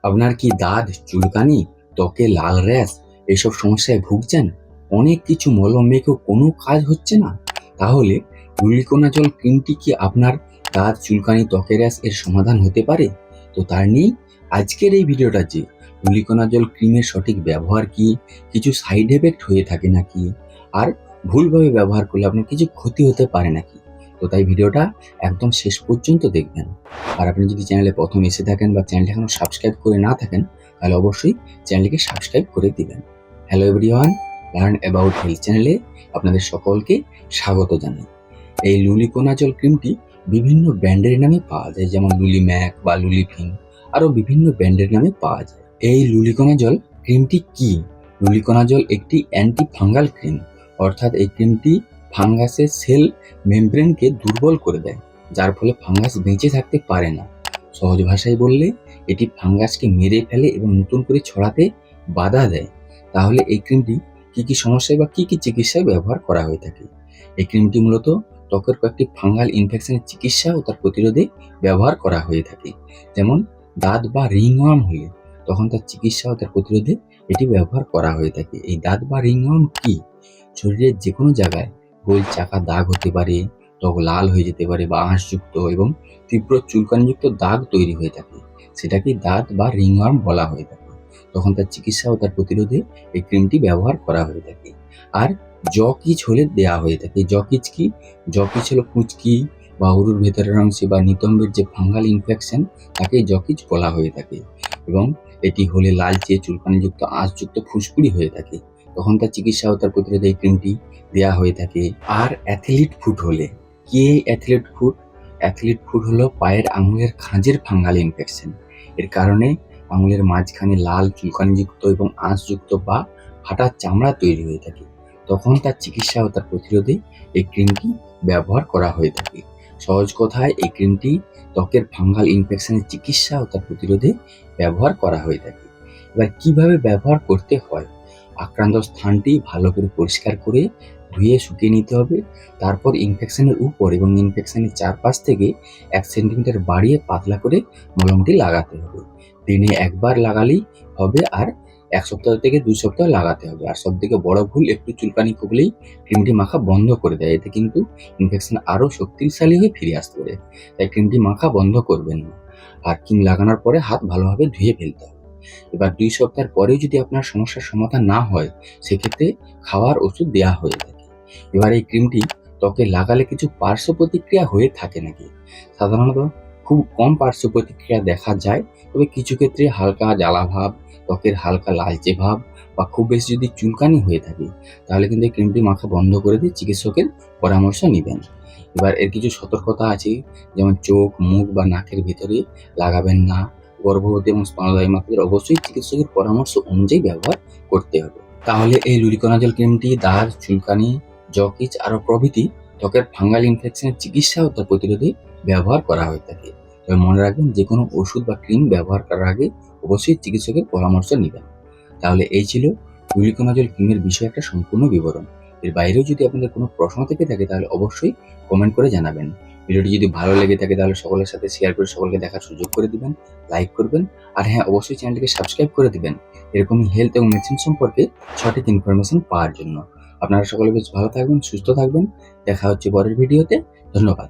আপনার কি দাঁত, চুলকানি, ত্বকে লাল র্যাশ এসব সমস্যায় ভুগছেন? অনেক কিছু মলম মেখেও কোনো কাজ হচ্ছে না? তাহলে গ্লুকোনাজল ক্রিমটি কি আপনার দাঁত, চুলকানি, ত্বকের র্যাশ এর সমাধান হতে পারে? তো তার নিয়েই আজকের এই ভিডিওটা, যে গ্লুকোনাজল ক্রিমের সঠিক ব্যবহার কি, কিছু সাইড এফেক্ট হয়ে থাকে নাকি, আর ভুলভাবে ব্যবহার করলে আপনার কিছু ক্ষতি হতে পারে নাকি। তো তাই ভিডিওটা একদম শেষ পর্যন্ত দেখবেন। আর আপনি যদি চ্যানেলে প্রথম এসে থাকেন বা চ্যানেলটি এখনো সাবস্ক্রাইব করে না থাকেন, তাহলে অবশ্যই চ্যানেলটিকে সাবস্ক্রাইব করে দিবেন। Hello everyone, learn about health চ্যানেলে আপনাদের সকলকে স্বাগত জানাই। এই লুলিকোনাজল ক্রিমটি বিভিন্ন ব্র্যান্ডের নামে পাওয়া যায়, যেমন লুলিম্যাক বা লুলিফিন, আরও বিভিন্ন ব্র্যান্ডের নামে পাওয়া যায়। এই লুলিকোনাজল ক্রিমটি কি? লুলিকোনাজল একটি অ্যান্টি ফাঙ্গাল ক্রিম, অর্থাৎ এই ক্রিমটি ফাঙ্গাসের সেল মেমব্রেনকে দুর্বল করে দেয়, যার ফলে ফাঙ্গাস বেঁচে থাকতে পারে না। সহজ ভাষায় বললে এটি ফাঙ্গাসকে মেরে ফেলে এবং নতুন করে ছড়াতে বাধা দেয়। তাহলে এই ক্রিমটি কি কি সমস্যায় বা কি কি চিকিৎসায় ব্যবহার করা হয়ে থাকে? এই ক্রিমটি মূলত ত্বকের কয়েকটি ফাঙ্গাল ইনফেকশনের চিকিৎসা ও তার প্রতিরোধে ব্যবহার করা হয়ে থাকে। যেমন দাঁত বা রিংওয়ার্ম হলে তখন তার চিকিৎসা ও তার প্রতিরোধে এটি ব্যবহার করা হয়ে থাকে। এই দাঁত বা রিংওয়ার্ম কি? শরীরের যে কোনো জায়গায় গোল চাকা দাগ হতে পারে, ত্বক লাল হয়ে যেতে পারে বা আঁশযুক্ত এবং তীব্র চুলকানিযুক্ত দাগ তৈরি হয়ে থাকে, সেটাকে দাঁত বা রিংওয়ার্ম বলা হয়ে থাকে। তখন তার চিকিৎসা ও তার প্রতিরোধে এই ক্রিমটি ব্যবহার করা হয়ে থাকে। আর জকিচ হলে দেয়া হয়ে থাকে। জকিচ কি? জকিচ হলো কুঁচকি বা উরুর ভেতরের অংশে বা নিতম্বের যে ফাঙ্গাল ইনফেকশন, তাকে জকিচ বলা হয়ে থাকে। এবং এটি হলে লালচে চুলকানিযুক্ত আঁশযুক্ত ফুসকুড়ি হয়ে থাকে, তখন তার চিকিৎসা ও তার প্রতিরোধে এই ক্রিমটি দেওয়া হয়ে থাকে। আর অ্যাথলিট ফুট হলে কি? এই অ্যাথলিট ফুট, অ্যাথলিট ফুট হলো পায়ের আঙুলের খাঁজের ফাঙ্গাল ইনফেকশন। এর কারণে আঙুলের মাঝখানে লাল চুলকানিযুক্ত এবং আঁশযুক্ত বা ফাটা চামড়া তৈরি হয়ে থাকে, তখন তার চিকিৎসা ও তার প্রতিরোধে এই ক্রিমটি ব্যবহার করা হয়ে থাকে। সহজ কথায় এই ক্রিমটি ত্বকের ফাঙ্গাল ইনফেকশনের চিকিৎসা ও তার প্রতিরোধে ব্যবহার করা হয়ে থাকে। এবার কিভাবে ব্যবহার করতে হয়? আক্রান্ত স্থানটি ভালো করে পরিষ্কার করে ধুয়ে শুকিয়ে নিতে হবে। তারপর ইনফেকশনের উপর এবং ইনফেকশনের চারপাশ থেকে 1 সেন্টিমিটার বাড়িয়ে পাতলা করে মলমটি লাগাতে হবে। দিনে একবার লাগালেই হবে, আর 1 সপ্তাহ থেকে 2 সপ্তাহ লাগাতে হবে। আর সব থেকে বড় ভুল, একটু চুলকানি খুবলেই ক্রিমটি মাখা বন্ধ করে দেয়, এতে কিন্তু ইনফেকশন আরও শক্তিশালী হয়ে ফিরে আসতে পারে। তাই ক্রিমটি মাখা বন্ধ করবেন না। আর ক্রিম লাগানোর পরে হাত ভালোভাবে ধুয়ে ফেলতে হবে। এবার 2 সপ্তাহের পরেও যদি আপনার সমস্যার সমাধান না হয়, সেক্ষেত্রে খাওয়ার ওষুধ দেওয়া হয়ে থাকে। এবার এই ক্রিমটি ত্বকে লাগালে কিছু পার্শ্ব প্রতিক্রিয়া হয়ে থাকে নাকি? সাধারণত খুব কম পার্শ্ব প্রতিক্রিয়া দেখা যায়, তবে কিছু ক্ষেত্রে হালকা জ্বালা ভাব, ত্বকের হালকা লালচে ভাব বা খুব বেশি যদি চুলকানি হয়ে থাকে, তাহলে কিন্তু এই ক্রিমটি মাখা বন্ধ করে দিয়ে চিকিৎসকের পরামর্শ নেবেন। এবার এর কিছু সতর্কতা আছে, যেমন চোখ, মুখ বা নাকের ভিতরে লাগাবেন না। গর্ভবতী এবং স্তন্যদায়ী মাতৃদের অবশ্যই চিকিৎসকের পরামর্শ অনুযায়ী ব্যবহার করতে হবে। তাহলে এই লুলিকোনাজল ক্রিমটি দাগ, চুলকানি, জকিচ আরও প্রভৃতি ত্বকের ফাঙ্গাল ইনফেকশনের চিকিৎসা ও তার প্রতিরোধে ব্যবহার করা হয়ে থাকে। তবে মনে রাখবেন, যে কোনো ওষুধ বা ক্রিম ব্যবহার করার আগে অবশ্যই চিকিৎসকের পরামর্শ নেবেন। তাহলে এই ছিল লুলিকোনাজল ক্রিমের বিষয়ে একটা সম্পূর্ণ বিবরণ। এর বাইরেও যদি আপনাদের কোনো প্রশ্ন থেকে থাকে, তাহলে অবশ্যই কমেন্ট করে জানাবেন। ভিডিওটি যদি ভালো লেগে থাকে, তাহলে সকলের সাথে শেয়ার করে সকলকে দেখার সুযোগ করে দিবেন, লাইক করবেন। আর হ্যাঁ, অবশ্যই চ্যানেলটিকে সাবস্ক্রাইব করে দিবেন, এরকমই হেলথ এবং মেডিসিন সম্পর্কে সঠিক ইনফরমেশন পাওয়ার জন্য। আপনারা সকলে বেশ ভালো থাকবেন, সুস্থ থাকবেন। দেখা হচ্ছে পরের ভিডিওতে। ধন্যবাদ।